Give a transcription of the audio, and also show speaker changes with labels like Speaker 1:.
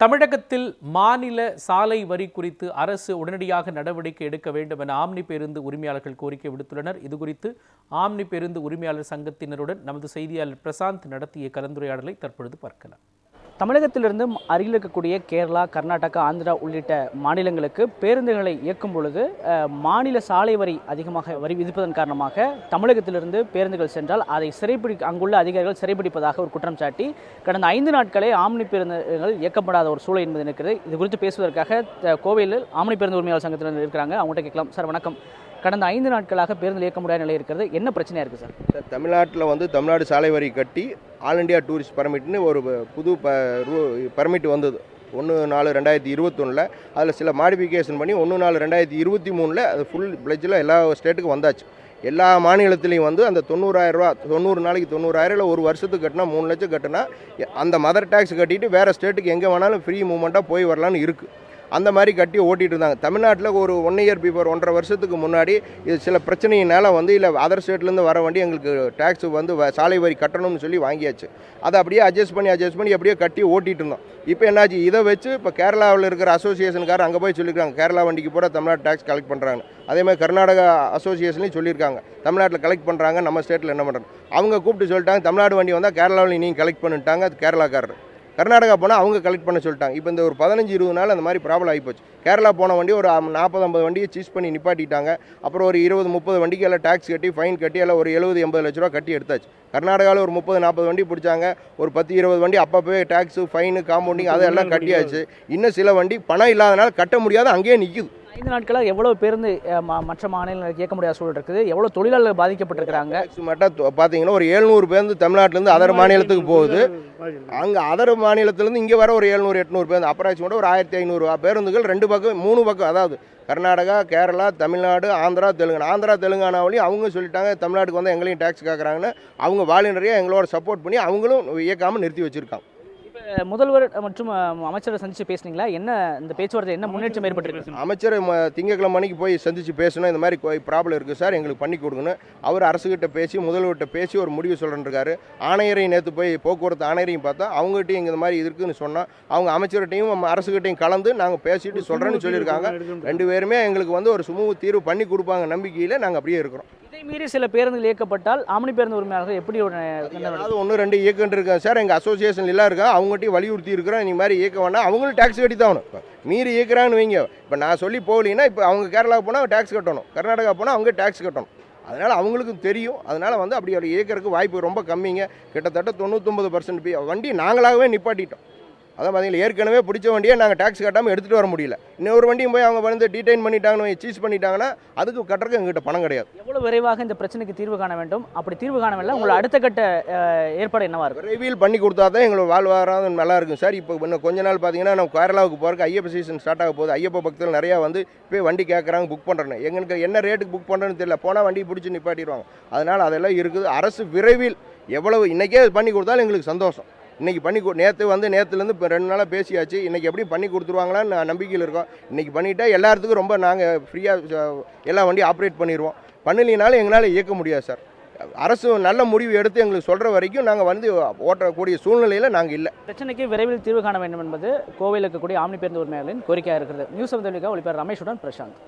Speaker 1: தமிழகத்தில் மாநில சாலை வரி குறித்து அரசு உடனடியாக நடவடிக்கை எடுக்க வேண்டும் என ஆம்னி பேருந்து உரிமையாளர்கள் கோரிக்கை விடுத்துள்ளனர். இதுகுறித்து ஆம்னி பேருந்து உரிமையாளர் சங்கத்தினருடன் நமது செய்தியாளர் பிரசாந்த் நடத்திய கலந்துரையாடலை தற்பொழுது பார்க்கலாம்.
Speaker 2: தமிழகத்திலிருந்து அருகில் இருக்கக்கூடிய கேரளா, கர்நாடகா, ஆந்திரா உள்ளிட்ட மாநிலங்களுக்கு பேருந்துகளை இயக்கும் பொழுது மாநில சாலை வரி அதிகமாக வரி விதிப்பதன் காரணமாக தமிழகத்திலிருந்து பேருந்துகள் சென்றால் அதை அங்குள்ள அதிகாரிகள் சிறைப்பிடிப்பதாக ஒரு குற்றம் சாட்டி கடந்த 5 நாட்களே ஆம்னி பேருந்துகள் இயக்கப்படாத ஒரு சூழல் என்பது இருக்கிறது. இது குறித்து பேசுவதற்காக கோவையில் ஆம்னி பேருந்து உரிமையாளர் சங்கத்தினர் இருக்கிறாங்க. அவங்கள்ட்ட கேட்கலாம். சார் வணக்கம். கடந்த 5 நாட்களாக பேருந்து இயக்க முடியாத நிலை இருக்கிறது. என்ன பிரச்சனையாக இருக்குது சார்?
Speaker 3: தமிழ்நாட்டில் தமிழ்நாடு சாலை வரி கட்டி ஆல் இண்டியா டூரிஸ்ட் பர்மிட்னு ஒரு புது பர்மிட் வந்தது 1/4/2021. அதில் சில மாடிஃபிகேஷன் பண்ணி 1/4/2023 அது ஃபுல் பிளட்ஜில் எல்லா ஸ்டேட்டுக்கும் வந்தாச்சு. எல்லா மாநிலத்திலையும் அந்த 90,000 ரூபா, 90 நாளைக்கு 90,000 இல்லை ஒரு வருஷத்துக்கு கட்டினா 3 லட்சம் கட்டினா அந்த மதர் டேக்ஸ் கட்டிட்டு வேறு ஸ்டேட்டுக்கு எங்கே வேணாலும் ஃப்ரீ மூவ்மெண்ட்டாக போய் வரலான்னு இருக்குது. அந்த மாதிரி கட்டி ஓட்டிகிட்டு இருந்தாங்க. தமிழ்நாட்டில் ஒரு 1 இயர் பிஃபோர் 1.5 வருஷத்துக்கு முன்னாடி இது சில பிரச்சனையினால் இல்லை அதர் ஸ்டேட்லேருந்து வர வண்டி எங்களுக்கு டேக்ஸ் சாலை வரி கட்டணும்னு சொல்லி வாங்கியாச்சு. அதை அப்படியே அட்ஜஸ்ட் பண்ணி அப்படியே கட்டி ஓட்டிகிட்டு இருந்தோம். இப்போ என்னாச்சு, இதை வச்சு இப்போ கேரளாவில் இருக்கிற அசோசியேஷனுக்காரர் அங்கே போய் சொல்லியிருக்காங்க கேரளா வண்டிக்கு பூரா தமிழ்நாடு டேக்ஸ் கலெக்ட் பண்ணுறாங்க. அதேமாதிரி கர்நாடகா அசோசியேஷன்லையும் சொல்லியிருக்காங்க தமிழ்நாட்டில் கலெக்ட் பண்ணுறாங்க, நம்ம ஸ்டேட்டில் என்ன பண்ணுறாங்க. அவங்க கூப்பிட்டு சொல்லிட்டாங்க தமிழ்நாடு வண்டி வந்தால் கேரளாவில் நீங்கள் கலெக்ட் பண்ணிட்டாங்க. அது கேரளாக்காரர். கர்நாடகா போனால் அவங்க கலெக்ட் பண்ண சொல்லிட்டாங்க. இப்போ இந்த ஒரு 15-20 நாள் அந்த மாதிரி ப்ராப்ளம் ஆகிப்போச்சு. கேரளா போன வண்டி ஒரு 40-50 வண்டியை சீஸ் பண்ணி நிப்பாட்டிட்டாங்க. அப்புறம் ஒரு 20-30 வண்டிக்கு எல்லாம் டேக்ஸ் கட்டி ஃபைன் கட்டி எல்லாம் ஒரு 70-80 லட்ச ரூபா கட்டி எடுத்தாச்சு. கர்நாடகாவில் ஒரு 30-40 வண்டி பிடிச்சாங்க. ஒரு 10-20 வண்டி அப்பப்போ டேக்ஸு, ஃபைனு, காம்பவுண்டிங் அதெல்லாம் கட்டியாச்சு. இன்னும் சில வண்டி பணம் இல்லாதனால கட்ட முடியாத அங்கேயே நிற்குது.
Speaker 2: 5 நாட்களாக எவ்வளோ பேருந்து மற்ற மாநிலங்களுக்கு இயக்க முடியாத சூழல் இருக்குது? எவ்வளோ தொழிலாளர்கள் பாதிக்கப்பட்டிருக்கிறாங்க?
Speaker 3: மட்டும் பார்த்தீங்கன்னா ஒரு 700 பேருந்து தமிழ்நாட்டிலேருந்து அதர் மாநிலத்துக்கு போகுது. அங்கே அதர் மாநிலத்திலேருந்து இங்கே வர ஒரு 700-800 பேருந்து, அப்ராக்சிமேட்டாக ஒரு 1500 பேருந்துகள் 2 பக்கம் 3 பக்கம், அதாவது கர்நாடகா, கேரளா, தமிழ்நாடு, ஆந்திரா, தெலுங்கானாவிலையும் அவங்க சொல்லிட்டாங்க தமிழ்நாட்டுக்கு வந்து எங்களையும் டேக்ஸ் கேட்குறாங்கன்னு அவங்க வாலண்டரியாக எங்களோட சப்போர்ட் பண்ணி அவங்களும் இயக்காமல் நிறுத்தி வச்சுருக்காங்க.
Speaker 2: முதல்வர் மற்றும் அமைச்சரை சந்தித்து பேசுனீங்களா? என்ன இந்த பேச்சுவார்த்தை என்ன முன்னேற்றம் ஏற்பட்டிருக்கு?
Speaker 3: அமைச்சர் திங்கட்கிழமை மணிக்கு போய் சந்தித்து பேசணும். இந்த மாதிரி ப்ராப்ளம் இருக்குது சார், எங்களுக்கு பண்ணி கொடுங்கன்னு அவர் அரசுகிட்ட பேசி முதல்வர்கிட்ட பேசி ஒரு முடிவு சொல்கிறேன்னு இருக்காரு. ஆணையரையும் நேற்று போய் போக்குவரத்து ஆணையரையும் பார்த்தா அவங்ககிட்டையும் இந்த மாதிரி இருக்குன்னு சொன்னால் அவங்க அமைச்சர்கிட்டையும் அரசுகிட்டையும் கலந்து நாங்கள் பேசிட்டு சொல்கிறேன்னு சொல்லியிருக்காங்க. 2 பேருமே எங்களுக்கு ஒரு சுமூக தீர்வு பண்ணி கொடுப்பாங்க நம்பிக்கையில் நாங்கள் அப்படியே இருக்கிறோம்.
Speaker 2: இதை மீறி சில பேருந்துகள் இயக்கப்பட்டால் ஆம்னி பேருந்து உரிமையாளர்கள் எப்படி
Speaker 3: அது 1-2 இயக்கம் இருக்காங்க சார். எங்கள் அசோசியேஷன் எல்லாம் இருக்கா, அவங்ககிட்டையும் வலியுறுத்தி இருக்கிறோம். இந்த மாதிரி இயக்க வேணாம், அவங்களும் டேக்ஸ் கட்டி தான் ஆகணும். மீறி இயக்கிறான்னு வைங்க, இப்போ நான் சொல்லி போகலின்னா இப்போ அவங்க கேரளாவுக்கு போனால் டேக்ஸ் கட்டணும், கர்நாடகா போனால் அவங்க டேக்ஸ் கட்டணும். அதனால் அவங்களுக்கும் தெரியும். அதனால் அப்படி இயக்கிறதுக்கு வாய்ப்பு ரொம்ப கம்மிங்க. கிட்டத்தட்ட 99% வண்டி நாங்களாகவே நிப்பாட்டிட்டோம். அதான் பார்த்தீங்களா, ஏற்கனவே பிடிச்ச வண்டியை நாங்கள் டேக்ஸ் கட்டாமல் எடுத்துகிட்டு வர முடியல. இன்னொரு வண்டியும் போய் அவங்க டீடைன் பண்ணிட்டாங்கன்னு சீஸ் பண்ணிட்டாங்கன்னா அதுக்கு கட்டுறதுக்கு எங்ககிட்ட பணம் கிடையாது.
Speaker 2: எவ்வளோ விரைவாக இந்த பிரச்சனைக்கு தீர்வு காண வேண்டும்? அப்படி தீர்வு காணவில்லை, உங்களோட அடுத்த கட்ட ஏற்பாடு என்னவா இருக்கும்?
Speaker 3: ரிவீல் பண்ணி கொடுத்தா தான் எங்களோட வாழ்வாதாரம் நல்லா இருக்கும் சார். இப்போ இன்னும் கொஞ்ச நாள் பார்த்தீங்கன்னா நம்ம கேரளாவுக்கு போகிறக்கு ஐயப்ப சீசன் ஸ்டார்ட் ஆக போகுது. ஐயப்ப பக்தர்கள் நிறையா போய் வண்டி கேட்குறாங்க, புக் பண்ணுறேன்னு. எங்களுக்கு என்ன ரேட்டுக்கு புக் பண்ணுறேன்னு தெரியல, போனால் வண்டி பிடிச்சி நிப்பாட்டிடுவாங்க. அதனால் அதெல்லாம் இருக்குது. அரசு விரைவில் எவ்வளவு இன்றைக்கே பண்ணி கொடுத்தாலும் எங்களுக்கு சந்தோஷம். இன்றைக்கி நேற்றுலேருந்து இப்போ 2 நாளாக பேசியாச்சு. இன்றைக்கி எப்படி பண்ணி கொடுத்துருவாங்களான்னு நான் நம்பிக்கையில் இருக்கோம். இன்றைக்கி பண்ணிவிட்டால் எல்லாத்துக்கும் ரொம்ப நாங்கள் ஃப்ரீயாக எல்லா வண்டியும் ஆப்ரேட் பண்ணிடுவோம். பண்ணலினாலும் எங்களால் இயக்க முடியாது சார். அரசு நல்ல முடிவு எடுத்து எங்களுக்கு சொல்கிற வரைக்கும் நாங்கள் ஓட்டக்கூடிய சூழ்நிலையில் நாங்கள் இல்லை.
Speaker 2: பிரச்சனைக்கு விரைவில் தீர்வு காண வேண்டும் என்பது கோவையில் இருக்கக்கூடிய ஆம்னி பேருந்து உரிமையாளரின் கோரிக்கையாக இருக்கிறது. நியூஸ் 7 ஒளிபரப்பு ரமேஷுடன் பிரசாந்த்.